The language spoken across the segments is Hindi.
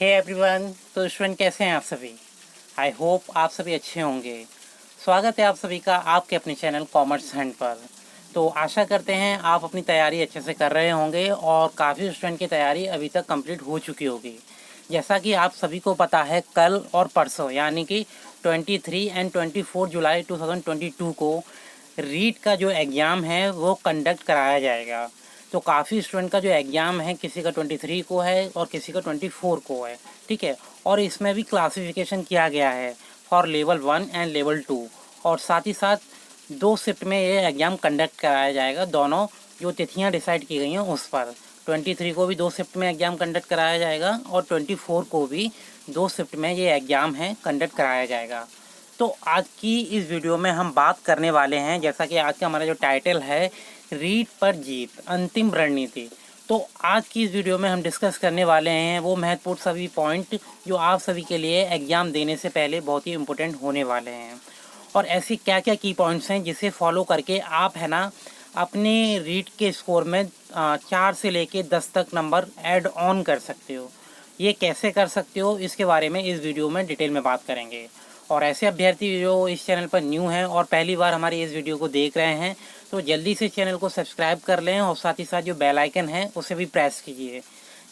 हे एवरीवन, तो स्टूडेंट कैसे हैं आप सभी। आई होप आप सभी अच्छे होंगे। स्वागत है आप सभी का आपके अपने चैनल कॉमर्स हंट पर। तो आशा करते हैं आप अपनी तैयारी अच्छे से कर रहे होंगे और काफ़ी स्टूडेंट की तैयारी अभी तक कंप्लीट हो चुकी होगी। जैसा कि आप सभी को पता है, कल और परसों यानी कि 23 एंड 24 जुलाई 2022 को रीट का जो एग्ज़ाम है वो कंडक्ट कराया जाएगा। तो काफ़ी स्टूडेंट का जो एग्ज़ाम है, किसी का 23 को है और किसी का 24 को है, ठीक है। और इसमें भी क्लासिफिकेशन किया गया है फॉर लेवल 1 एंड लेवल 2, और साथ ही साथ 2 शिफ्ट में ये एग्ज़ाम कंडक्ट कराया जाएगा। दोनों जो तिथियां डिसाइड की गई हैं उस पर 23 को भी 2 शिफ्ट में एग्ज़ाम कंडक्ट कराया जाएगा और 24 को भी 2 शिफ्ट में ये एग्ज़ाम है कंडक्ट कराया जाएगा। तो आज की इस वीडियो में हम बात करने वाले हैं, जैसा कि आज का हमारा जो टाइटल है, रीट पर जीत अंतिम रणनीति। तो आज की इस वीडियो में हम डिस्कस करने वाले हैं वो महत्वपूर्ण सभी पॉइंट जो आप सभी के लिए एग्ज़ाम देने से पहले बहुत ही इम्पोर्टेंट होने वाले हैं। और ऐसी क्या क्या की पॉइंट्स हैं जिसे फॉलो करके आप है ना अपने रीट के स्कोर में 4 से लेके 10 तक नंबर ऐड ऑन कर सकते हो। ये कैसे कर सकते हो, इसके बारे में इस वीडियो में डिटेल में बात करेंगे। और ऐसे अभ्यर्थी जो इस चैनल पर न्यू हैं और पहली बार हमारी इस वीडियो को देख रहे हैं, तो जल्दी से चैनल को सब्सक्राइब कर लें और साथ ही साथ जो बेल आइकन है उसे भी प्रेस कीजिए,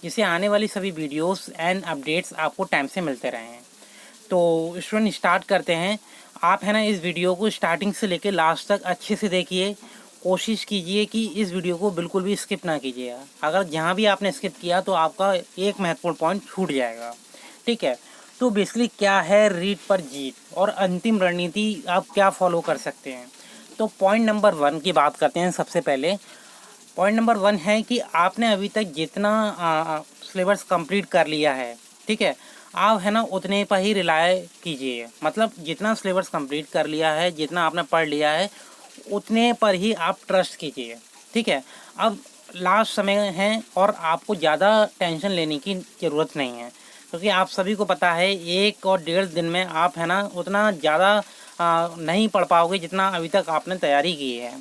जिससे आने वाली सभी वीडियोस एंड अपडेट्स आपको टाइम से मिलते रहें। तो स्टूडेंट स्टार्ट करते हैं। आप है ना इस वीडियो को स्टार्टिंग से लेकर लास्ट तक अच्छे से देखिए। कोशिश कीजिए कि इस वीडियो को बिल्कुल भी स्किप ना कीजिएगा। अगर जहाँ भी आपने स्किप किया तो आपका एक महत्वपूर्ण पॉइंट छूट जाएगा, ठीक है। तो बेसिकली क्या है रीट पर जीत और अंतिम रणनीति, आप क्या फॉलो कर सकते हैं। तो पॉइंट नंबर 1 की बात करते हैं। सबसे पहले पॉइंट नंबर 1 है कि आपने अभी तक जितना सिलेबस कंप्लीट कर लिया है, ठीक है, आप है ना उतने पर ही रिलाय कीजिए। मतलब जितना सिलेबस कंप्लीट कर लिया है, जितना आपने पढ़ लिया है, उतने पर ही आप ट्रस्ट कीजिए, ठीक है। अब लास्ट समय है और आपको ज़्यादा टेंशन लेने की ज़रूरत नहीं है, क्योंकि आप सभी को पता है 1 और 1.5 दिन में आप है ना उतना ज़्यादा नहीं पढ़ पाओगे जितना अभी तक आपने तैयारी की है।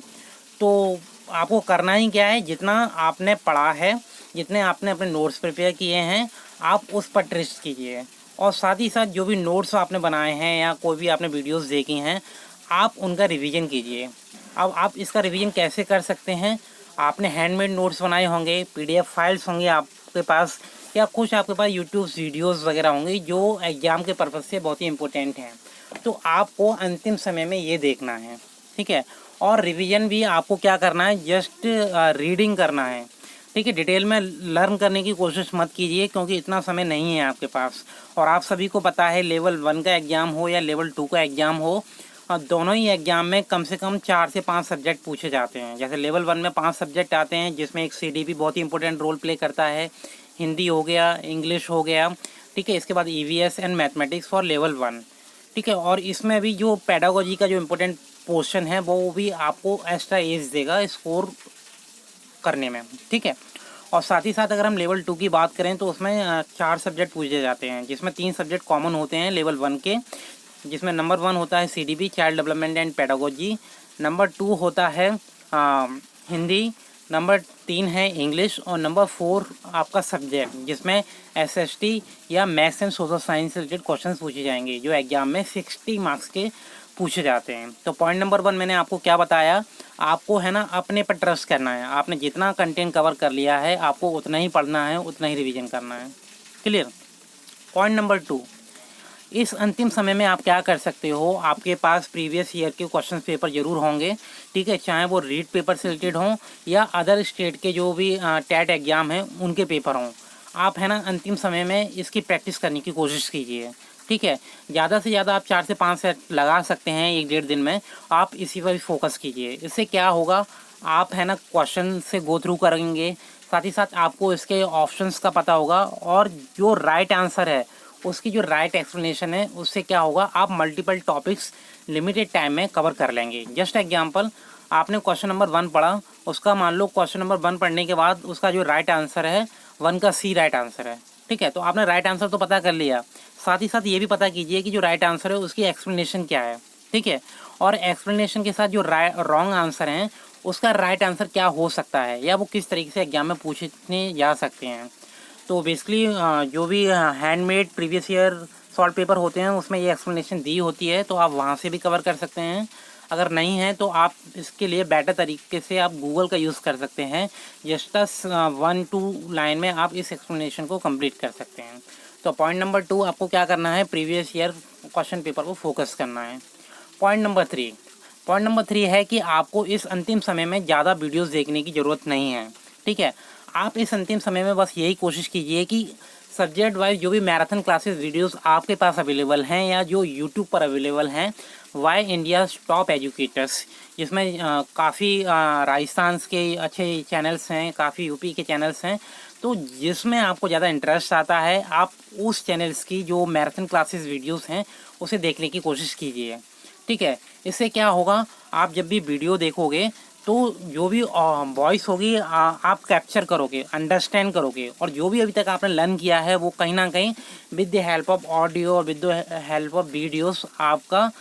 तो आपको करना ही क्या है, जितना आपने पढ़ा है, जितने आपने अपने नोट्स प्रिपेयर किए हैं, आप उस पर ट्रस्ट कीजिए। और साथ ही साथ जो भी नोट्स आपने बनाए हैं या कोई भी आपने वीडियोस देखी हैं, आप उनका रिवीजन कीजिए। अब आप इसका रिवीजन कैसे कर सकते हैं, आपने हैंडमेड नोट्स बनाए होंगे, पीडीएफ फाइल्स होंगे आपके पास, या कुछ आपके पास यूट्यूब वीडियोस वगैरह होंगे जो एग्ज़ाम के पर्पज़ से बहुत ही इंपॉर्टेंट हैं। तो आपको अंतिम समय में ये देखना है, ठीक है। और रिवीजन भी आपको क्या करना है, जस्ट रीडिंग करना है, ठीक है। डिटेल में लर्न करने की कोशिश मत कीजिए, क्योंकि इतना समय नहीं है आपके पास। और आप सभी को पता है लेवल 1 का एग्ज़ाम हो या लेवल 2 का एग्ज़ाम हो, दोनों ही एग्ज़ाम में कम से कम 4 से 5 सब्जेक्ट पूछे जाते हैं। जैसे लेवल 1 में 5 सब्जेक्ट आते हैं, जिसमें एक सीडीपी बहुत ही इंपॉर्टेंट रोल प्ले करता है, हिंदी हो गया, इंग्लिश हो गया, ठीक है। इसके बाद EVS and mathematics for level 1, ठीक है। और इसमें भी जो पेडागोजी का जो इम्पोर्टेंट पोर्शन है वो भी आपको एक्स्ट्रा एज देगा स्कोर करने में, ठीक है। और साथ ही साथ अगर हम लेवल 2 की बात करें तो उसमें 4 सब्जेक्ट पूछे जाते हैं, जिसमें 3 सब्जेक्ट कॉमन होते हैं लेवल 1 के, जिसमें नंबर 1 होता है CDP child development and pedagogy, number 2 होता है हिंदी, नंबर 3 है इंग्लिश, और नंबर 4 आपका सब्जेक्ट जिसमें एसएसटी या मैथ्स एंड सोशल साइंस से रिलेटेड क्वेश्चन पूछे जाएंगे, जो एग्जाम में 60 मार्क्स के पूछे जाते हैं। तो पॉइंट नंबर 1 मैंने आपको क्या बताया, आपको है ना अपने पर ट्रस्ट करना है। आपने जितना कंटेंट कवर कर लिया है, आपको उतना ही पढ़ना है, उतना ही रिवीजन करना है, क्लियर। पॉइंट नंबर 2, इस अंतिम समय में आप क्या कर सकते हो, आपके पास प्रीवियस ईयर के क्वेश्चन पेपर जरूर होंगे, ठीक है, चाहे वो रीट पेपर से रिलेटेड हों या अदर स्टेट के जो भी टेट एग्ज़ाम हैं उनके पेपर हों। आप है ना अंतिम समय में इसकी प्रैक्टिस करने की कोशिश कीजिए, ठीक है। ज़्यादा से ज़्यादा आप 4 से 5 सेट लगा सकते हैं 1-1.5 दिन में। आप इसी पर फोकस कीजिए। इससे क्या होगा, आप है ना क्वेश्चन से गो थ्रू करेंगे, साथ ही साथ आपको इसके ऑप्शंस का पता होगा, और जो राइट आंसर है उसकी जो राइट एक्सप्लेनेशन है, उससे क्या होगा, आप मल्टीपल टॉपिक्स लिमिटेड टाइम में कवर कर लेंगे। जस्ट एग्जांपल, आपने क्वेश्चन नंबर 1 पढ़ा, उसका मान लो क्वेश्चन नंबर 1 पढ़ने के बाद उसका जो राइट आंसर है 1 का सी राइट आंसर है, ठीक है। तो आपने राइट आंसर तो पता कर लिया, साथ ही साथ ये भी पता कीजिए कि जो राइट आंसर है उसकी एक्सप्लेनेशन क्या है, ठीक है। और एक्सप्लेनेशन के साथ जो रॉन्ग आंसर हैं उसका राइट आंसर क्या हो सकता है, या वो किस तरीके से एग्जाम में पूछने जा सकते हैं। तो बेसिकली जो भी handmade previous year solve paper होते हैं उसमें ये एक्सप्लेनेशन दी होती है, तो आप वहाँ से भी कवर कर सकते हैं। अगर नहीं है तो आप इसके लिए बेटर तरीके से आप गूगल का यूज़ कर सकते हैं। जस्ट 1-2 लाइन में आप इस एक्सप्लेनेशन को कंप्लीट कर सकते हैं। तो पॉइंट नंबर 2 आपको क्या करना है, प्रीवियस ईयर क्वेश्चन पेपर को फोकस करना है। पॉइंट नंबर 3 है कि आपको इस अंतिम समय में ज़्यादा वीडियोस देखने की ज़रूरत नहीं है। ठीक है, आप इस अंतिम समय में बस यही कोशिश कीजिए कि सब्जेक्ट वाइज जो भी मैराथन क्लासेस वीडियोस आपके पास अवेलेबल हैं या जो यूट्यूब पर अवेलेबल हैं, वाई इंडिया टॉप एजुकेटर्स, जिसमें काफ़ी राजस्थान के अच्छे चैनल्स हैं, काफ़ी यूपी के चैनल्स हैं, तो जिसमें आपको ज़्यादा इंटरेस्ट आता है आप उस चैनल्स की जो मैराथन क्लासेस वीडियोस हैं उसे देखने की कोशिश कीजिए। ठीक है, इससे क्या होगा, आप जब भी वीडियो देखोगे तो जो भी वॉइस होगी आप कैप्चर करोगे, अंडरस्टैंड करोगे, और जो भी अभी तक आपने लर्न किया है वो कहीं ना कहीं with the help of audio और with the help of videos आपका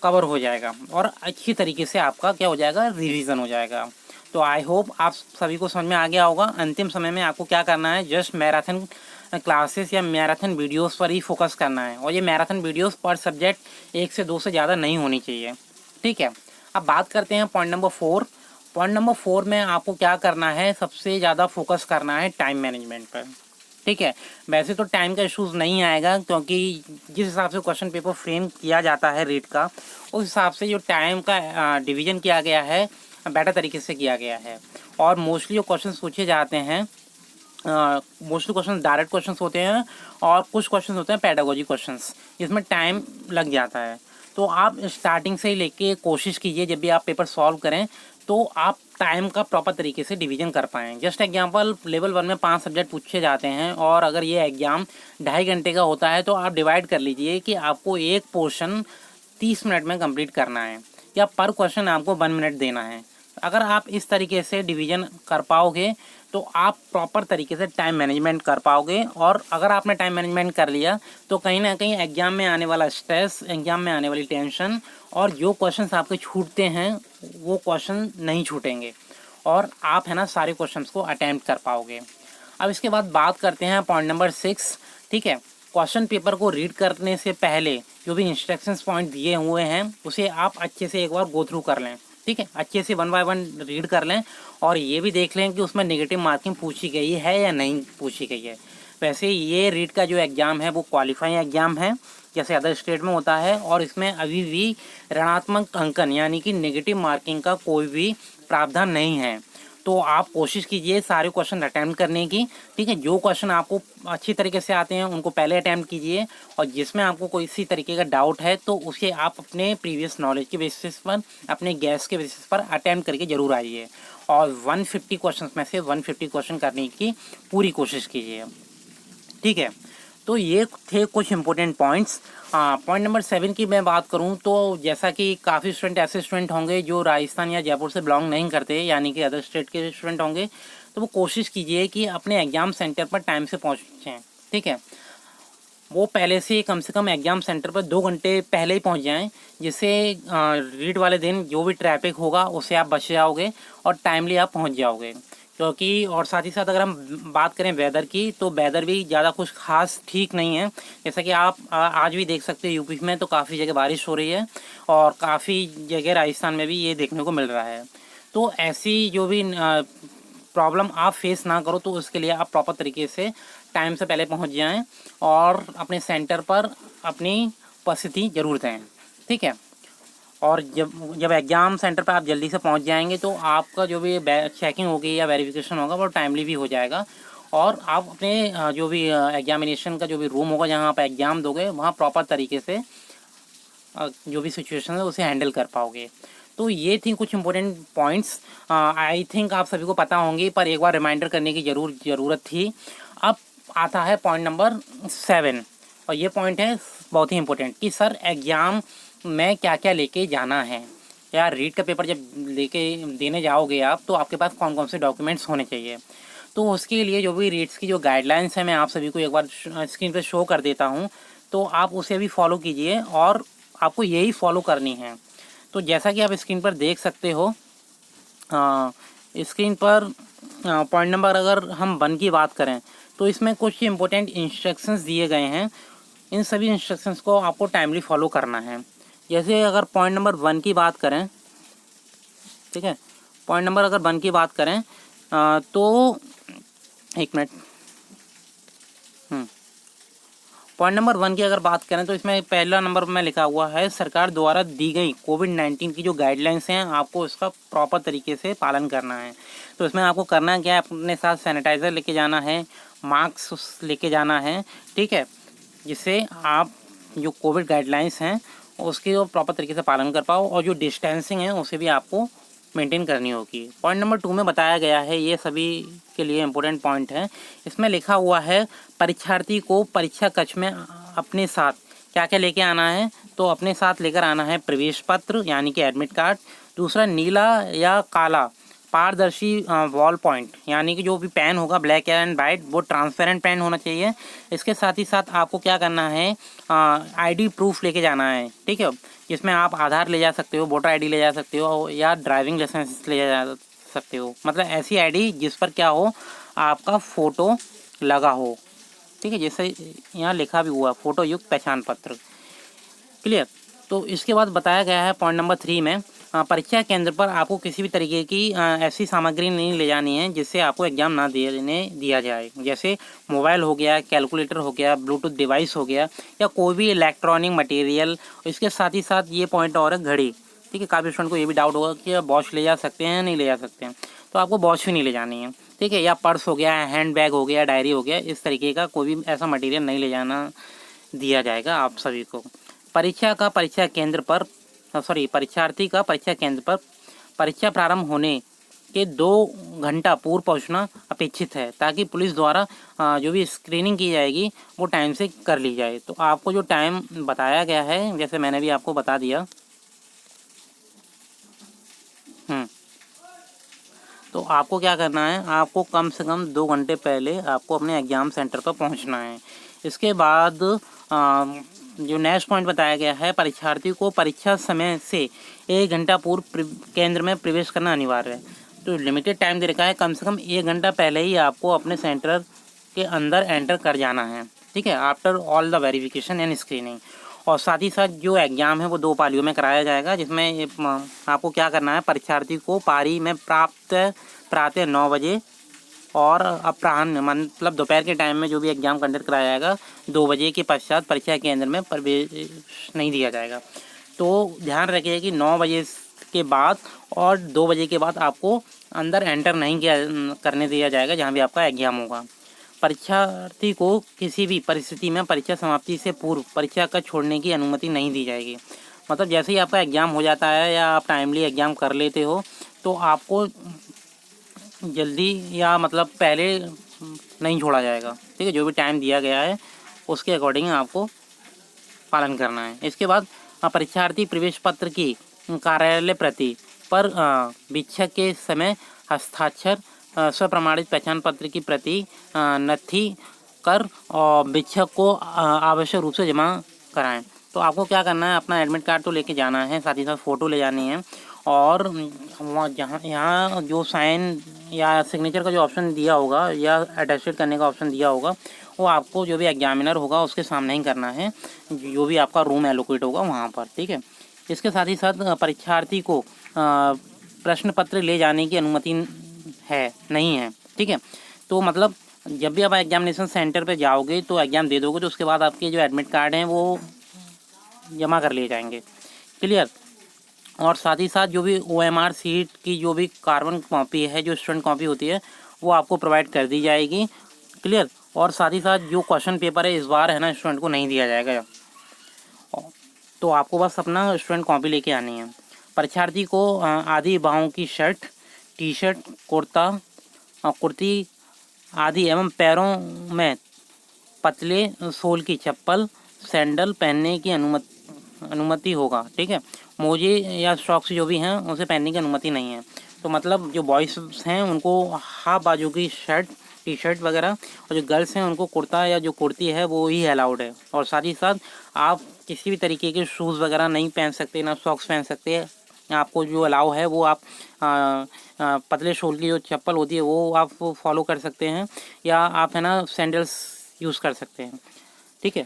कवर हो जाएगा और अच्छी तरीके से आपका क्या हो जाएगा, रिवीजन हो जाएगा। तो आई होप आप सभी को समझ में आ गया होगा। अंतिम समय में आपको क्या करना है, जस्ट मैराथन क्लासेस या मैराथन वीडियोस पर ही फोकस करना है, और ये मैराथन वीडियोस पर सब्जेक्ट 1 से 2 से ज़्यादा नहीं होनी चाहिए। ठीक है, अब बात करते हैं पॉइंट नंबर 4। पॉइंट नंबर 4 में आपको क्या करना है, सबसे ज़्यादा फोकस करना है टाइम मैनेजमेंट पर। ठीक है, वैसे तो टाइम का इश्यूज़ नहीं आएगा, क्योंकि जिस हिसाब से क्वेश्चन पेपर फ्रेम किया जाता है रीट का, उस हिसाब से जो टाइम का डिवीज़न किया गया है बेटर तरीके से किया गया है। और मोस्टली जो क्वेश्चन पूछे जाते हैं, मोस्टली क्वेश्चन डायरेक्ट क्वेश्चंस होते हैं और कुछ क्वेश्चंस होते हैं पेडागोजी क्वेश्चंस, जिसमें टाइम लग जाता है। तो आप स्टार्टिंग से ही लेके कोशिश कीजिए जब भी आप पेपर सॉल्व करें तो आप टाइम का प्रॉपर तरीके से डिवीजन कर पाएँ। जस्ट एग्जांपल, लेवल 1 में 5 सब्जेक्ट पूछे जाते हैं और अगर ये एग्ज़ाम 2.5 घंटे का होता है तो आप डिवाइड कर लीजिए कि आपको एक पोर्शन 30 मिनट में कंप्लीट करना है या पर क्वेश्चन आपको 1 मिनट देना है। अगर आप इस तरीके से डिवीज़न कर पाओगे तो आप प्रॉपर तरीके से टाइम मैनेजमेंट कर पाओगे, और अगर आपने टाइम मैनेजमेंट कर लिया तो कहीं ना कहीं एग्ज़ाम में आने वाला स्ट्रेस, एग्ज़ाम में आने वाली टेंशन और जो क्वेश्चंस आपके छूटते हैं वो क्वेश्चन नहीं छूटेंगे और आप है ना सारे क्वेश्चंस को अटैम्प्ट कर पाओगे। अब इसके बाद बात करते हैं पॉइंट नंबर 6। ठीक है, क्वेश्चन पेपर को रीड करने से पहले जो भी इंस्ट्रक्शंस पॉइंट दिए हुए हैं उसे आप अच्छे से एक बार गो थ्रू कर लें। ठीक है, अच्छे से 1 बाय 1 रीड कर लें और ये भी देख लें कि उसमें नेगेटिव मार्किंग पूछी गई है या नहीं पूछी गई है। वैसे ये रीट का जो एग्ज़ाम है वो क्वालिफाइंग एग्ज़ाम है जैसे अदर स्टेट में होता है, और इसमें अभी भी ऋणात्मक अंकन यानी कि नेगेटिव मार्किंग का कोई भी प्रावधान नहीं है। तो आप कोशिश कीजिए सारे क्वेश्चन अटैम्प्ट करने की। ठीक है, जो क्वेश्चन आपको अच्छी तरीके से आते हैं उनको पहले अटैम्प्ट कीजिए, और जिसमें आपको कोई इसी तरीके का डाउट है तो उसे आप अपने प्रीवियस नॉलेज के बेसिस पर, अपने गैस के बेसिस पर अटैम्प्ट करके ज़रूर आइए, और 150 क्वेश्चन में से 150 क्वेश्चन करने की पूरी कोशिश कीजिए। ठीक है, तो ये थे कुछ इंपॉर्टेंट पॉइंट्स। पॉइंट नंबर 7 की मैं बात करूं तो जैसा कि काफ़ी स्टूडेंट ऐसे स्टूडेंट होंगे जो राजस्थान या जयपुर से बिलोंग नहीं करते, यानी कि अदर स्टेट के स्टूडेंट होंगे, तो वो कोशिश कीजिए कि अपने एग्ज़ाम सेंटर पर टाइम से पहुंचें। ठीक है, वो पहले से कम एग्ज़ाम सेंटर पर 2 घंटे पहले ही पहुंच जाएं, जिससे रीड वाले दिन जो भी ट्रैफिक होगा उससे आप बच जाओगे और टाइमली आप पहुंच जाओगे। क्योंकि और साथ ही साथ अगर हम बात करें वेदर की तो वेदर भी ज़्यादा कुछ खास ठीक नहीं है। जैसा कि आप आज भी देख सकते हैं यूपी में तो काफ़ी जगह बारिश हो रही है और काफ़ी जगह राजस्थान में भी ये देखने को मिल रहा है। तो ऐसी जो भी प्रॉब्लम आप फेस ना करो तो उसके लिए आप प्रॉपर तरीके से टाइम से पहले पहुंच जाएं और अपने सेंटर पर अपनी उपस्थिति ज़रूर दें। ठीक है, और जब एग्ज़ाम सेंटर पर आप जल्दी से पहुंच जाएंगे तो आपका जो भी चेकिंग होगी या वेरिफिकेशन होगा वो टाइमली भी हो जाएगा, और आप अपने जो भी एग्जामिनेशन का जो भी रूम होगा जहां आप एग्ज़ाम दोगे वहां प्रॉपर तरीके से जो भी सिचुएशन है उसे हैंडल कर पाओगे। तो ये थी कुछ इंपॉर्टेंट पॉइंट्स, आई थिंक आप सभी को पता होंगे, पर एक बार रिमाइंडर करने की ज़रूरत थी। अब आता है पॉइंट नंबर 7, और ये पॉइंट है बहुत ही इम्पोर्टेंट कि सर एग्ज़ाम में क्या क्या लेके जाना है, या रीड का पेपर जब लेके देने जाओगे आप तो आपके पास कौन कौन से डॉक्यूमेंट्स होने चाहिए। तो उसके लिए जो भी रीड्स की जो गाइडलाइंस है मैं आप सभी को एक बार स्क्रीन पर शो कर देता हूँ, तो आप उसे भी फॉलो कीजिए और आपको यही फॉलो करनी है। तो जैसा कि आप स्क्रीन पर देख सकते हो, स्क्रीन पर पॉइंट नंबर अगर हम 1 की बात करें तो इसमें कुछ इंपॉर्टेंट इंस्ट्रक्शंस दिए गए हैं, इन सभी इंस्ट्रक्शंस को आपको टाइमली फॉलो करना है। जैसे अगर पॉइंट नंबर 1 की बात करें, ठीक है, पॉइंट नंबर अगर 1 की बात करें तो एक मिनट, पॉइंट नंबर 1 की अगर बात करें तो इसमें पहला नंबर में लिखा हुआ है, सरकार द्वारा दी गई कोविड-19 की जो गाइडलाइंस हैं आपको इसका प्रॉपर तरीके से पालन करना है। तो इसमें आपको करना क्या है, अपने साथ सैनिटाइज़र लेके जाना है, मास्क लेके जाना है, ठीक है, जिससे आप जो कोविड गाइडलाइंस हैं उसकी जो प्रॉपर तरीके से पालन कर पाओ, और जो डिस्टेंसिंग है उसे भी आपको मेंटेन करनी होगी। पॉइंट नंबर 2 में बताया गया है, ये सभी के लिए इम्पोर्टेंट पॉइंट है। इसमें लिखा हुआ है, परीक्षार्थी को परीक्षा कक्ष में अपने साथ क्या क्या लेके आना है, तो अपने साथ लेकर आना है प्रवेश पत्र यानी कि एडमिट कार्ड, दूसरा नीला या काला पारदर्शी वॉल पॉइंट यानी कि जो भी पेन होगा ब्लैक एंड वाइट वो ट्रांसपेरेंट पेन होना चाहिए। इसके साथ ही साथ आपको क्या करना है, आईडी प्रूफ लेके जाना है, ठीक है, जिसमें आप आधार ले जा सकते हो, वोटर आईडी ले जा सकते हो, या ड्राइविंग लाइसेंस ले जा सकते हो, मतलब ऐसी आईडी जिस पर क्या हो, आपका फ़ोटो लगा हो, ठीक है, जैसे यहाँ लिखा भी हुआ फ़ोटो युक्त पहचान पत्र। क्लियर। तो इसके बाद बताया गया है पॉइंट नंबर 3 में, परीक्षा केंद्र पर आपको किसी भी तरीके की ऐसी सामग्री नहीं ले जानी है जिससे आपको एग्ज़ाम ना देने दिया जाए, जैसे मोबाइल हो गया, कैलकुलेटर हो गया, ब्लूटूथ डिवाइस हो गया, या कोई भी इलेक्ट्रॉनिक मटेरियल। इसके साथ ही साथ ये पॉइंट और है, घड़ी, ठीक है, काफ़ी स्टूडेंट को ये भी डाउट होगा कि वॉच ले जा सकते हैं या नहीं ले जा सकते हैं, तो आपको वॉच भी नहीं ले जानी है, ठीक है, या पर्स हो गया, हैंड बैग हो गया, डायरी हो गया, इस तरीके का कोई भी ऐसा मटेरियल नहीं ले जाना दिया जाएगा आप सभी को। परीक्षार्थी का परीक्षा केंद्र पर परीक्षा प्रारंभ होने के 2 घंटा पूर्व पहुंचना अपेक्षित है, ताकि पुलिस द्वारा जो भी स्क्रीनिंग की जाएगी वो टाइम से कर ली जाए। तो आपको जो टाइम बताया गया है, जैसे मैंने भी आपको बता दिया, तो आपको क्या करना है, आपको कम से कम 2 घंटे पहले आपको अपने एग्ज़ाम सेंटर पर पहुंचना है। इसके बाद जो नेक्स्ट पॉइंट बताया गया है, परीक्षार्थी को परीक्षा समय से 1 घंटा पूर्व केंद्र में प्रवेश करना अनिवार्य है। तो लिमिटेड टाइम दे रखा है, कम से कम 1 घंटा पहले ही आपको अपने सेंटर के अंदर एंटर कर जाना है, ठीक है, after all the verification and screening. और साथ ही साथ जो एग्ज़ाम है वो 2 पालियों में कराया जाएगा, जिसमें आपको क्या करना है, परीक्षार्थी को पारी में प्रातः 9 बजे और अपराह्न मतलब दोपहर के टाइम में जो भी एग्ज़ाम कंडक्ट कराया जाएगा 2 बजे के पश्चात परीक्षा केंद्र में प्रवेश नहीं दिया जाएगा। तो ध्यान रखिए कि 9 बजे के बाद और 2 बजे के बाद आपको अंदर एंटर नहीं करने दिया जाएगा जहाँ भी आपका एग्ज़ाम होगा। परीक्षार्थी को किसी भी परिस्थिति में परीक्षा समाप्ति से पूर्व परीक्षा का छोड़ने की अनुमति नहीं दी जाएगी। मतलब जैसे ही आपका एग्ज़ाम हो जाता है या आप टाइमली एग्ज़ाम कर लेते हो तो आपको जल्दी या मतलब पहले नहीं छोड़ा जाएगा, ठीक है, जो भी टाइम दिया गया है उसके अकॉर्डिंग आपको पालन करना है। इसके बाद परीक्षार्थी प्रवेश पत्र की कार्यालय प्रति पर वीक्षक के समय हस्ताक्षर स्वप्रमाणित पहचान पत्र की प्रति नथी कर और वीक्षक को आवश्यक रूप से जमा कराएं। तो आपको क्या करना है, अपना एडमिट कार्ड तो लेके जाना है, साथ ही साथ फ़ोटो ले जानी है, और वहाँ जहाँ यहाँ जो साइन या सिग्नेचर का जो ऑप्शन दिया होगा या अटेस्टेड करने का ऑप्शन दिया होगा वो आपको जो भी एग्जामिनर होगा उसके सामने ही करना है, जो भी आपका रूम एलोकेट होगा वहाँ पर, ठीक है। इसके साथ ही साथ परीक्षार्थी को प्रश्न पत्र ले जाने की अनुमति नहीं है, ठीक है। तो मतलब जब भी आप एग्जामिनेशन सेंटर पे जाओगे तो एग्ज़ाम दे दोगे तो उसके बाद आपके जो एडमिट कार्ड हैं वो जमा कर लिए जाएंगे। क्लियर। और साथ ही साथ जो भी OMR सीट की जो भी कार्बन कॉपी है, जो स्टूडेंट कॉपी होती है, वो आपको प्रोवाइड कर दी जाएगी। क्लियर। और साथ ही साथ जो क्वेश्चन पेपर है इस बार है ना स्टूडेंट को नहीं दिया जाएगा, तो आपको बस अपना स्टूडेंट कॉपी लेके आनी है। परीक्षार्थी को आधी बाहों की शर्ट, टी शर्ट, कुर्ती आदि एवं पैरों में पतले सोल की चप्पल, सैंडल पहनने की अनुमति होगा, ठीक है। मोजे या सॉक्स जो भी हैं उसे पहनने की अनुमति नहीं है। तो मतलब जो बॉयज़ हैं उनको हाफ बाजू की शर्ट, टी शर्ट वगैरह, और जो गर्ल्स हैं उनको कुर्ता या जो कुर्ती है वो ही अलाउड है। और साथ ही साथ आप किसी भी तरीके के शूज़ वगैरह नहीं पहन सकते, ना सॉक्स पहन सकते, आपको जो अलाउ है वो आप पतले सोल की जो चप्पल होती है वो आप फॉलो कर सकते हैं, या आप है ना सैंडल्स यूज़ कर सकते हैं। ठीक है,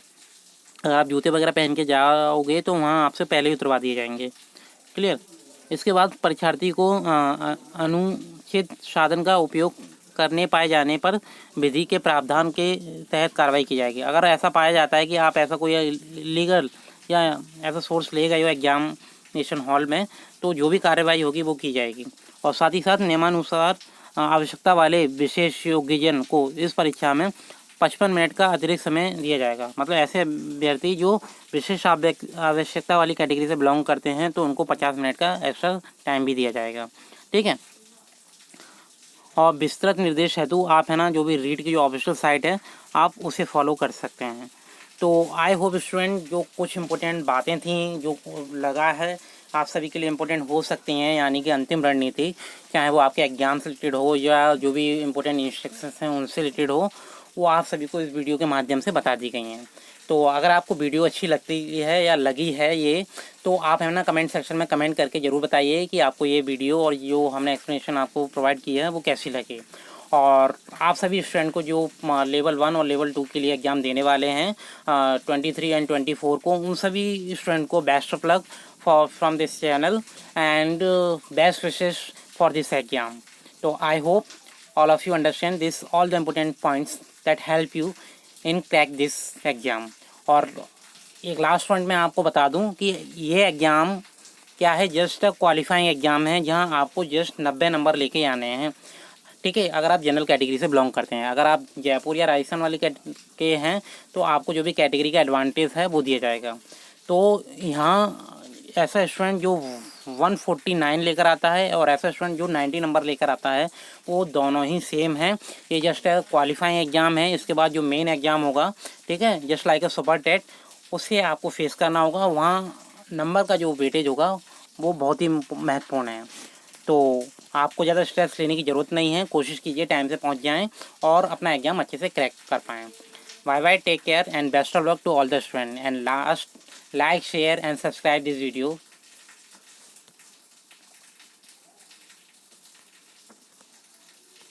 अगर आप जूते वगैरह पहन के जाओगे तो वहाँ आपसे पहले ही उतरवा दिए जाएंगे। क्लियर। इसके बाद परीक्षार्थी को अनुचित साधन का उपयोग करने पाए जाने पर विधि के प्रावधान के तहत कार्रवाई की जाएगी। अगर ऐसा पाया जाता है कि आप ऐसा कोई लीगल या ऐसा सोर्स ले गए हो एग्जामिनेशन हॉल में, तो जो भी कार्रवाई होगी वो की जाएगी। और साथ ही साथ नियमानुसार आवश्यकता वाले विशेष योग्यजन को इस परीक्षा में 55 मिनट का अतिरिक्त समय दिया जाएगा। मतलब ऐसे अभ्यर्थी जो विशेष आवश्यकता वाली कैटेगरी से बिलोंग करते हैं तो उनको 50 मिनट का एक्स्ट्रा टाइम भी दिया जाएगा। ठीक है, और विस्तृत निर्देश हेतु आप है ना जो भी रीट की जो ऑफिशियल साइट है आप उसे फॉलो कर सकते हैं। तो आई होप स्टूडेंट जो कुछ इम्पोर्टेंट बातें थी जो लगा है आप सभी के लिए इम्पोर्टेंट हो सकती हैं, यानी कि अंतिम रणनीति, चाहे वो आपके एग्जाम से रिलेटेड हो या जो भी इम्पोर्टेंट इंस्ट्रक्शंस हैं उनसे रिलेटेड हो, वो आप सभी को इस वीडियो के माध्यम से बता दी गई हैं। तो अगर आपको वीडियो अच्छी लगती है या लगी है ये, तो आप है ना कमेंट सेक्शन में कमेंट करके ज़रूर बताइए कि आपको ये वीडियो और जो हमने एक्सप्लेनेशन आपको प्रोवाइड किया है वो कैसी लगी। और आप सभी स्टूडेंट को जो लेवल 1 और लेवल 2 के लिए एग्ज़ाम देने वाले हैं 23 एंड 24 को, उन सभी स्टूडेंट को best of luck from this channel and best wishes for this exam. तो I hope all of you understand this all the important points that help you in crack this exam। और एक लास्ट पॉइंट मैं आपको बता दूं कि ये एग्ज़ाम क्या है, जस्ट क्वालिफाइंग एग्ज़ाम है जहां आपको जस्ट 90 नंबर लेके आने हैं। ठीक है, अगर आप जनरल कैटेगरी से बिलोंग करते हैं, अगर आप जयपुर या राजस्थान वाले के हैं तो आपको जो भी कैटेगरी का एडवांटेज है वो दिया जाएगा। तो यहाँ ऐसा स्टूडेंट जो 149 लेकर आता है और ऐसा स्टूडेंट जो 90 नंबर लेकर आता है वो दोनों ही सेम है। ये जस्ट क्वालिफाइंग एग्ज़ाम है। इसके बाद जो मेन एग्ज़ाम होगा, ठीक है, just like a super TET, उससे आपको फेस करना होगा। वहाँ नंबर का जो वेटेज होगा वो बहुत ही महत्वपूर्ण है। तो आपको ज़्यादा स्ट्रेस लेने की ज़रूरत नहीं है। कोशिश कीजिए टाइम से पहुँच जाएँ और अपना एग्ज़ाम अच्छे से क्रैक कर पाएँ। Bye bye, take care and best of luck to all the student. And last, like, share and subscribe this video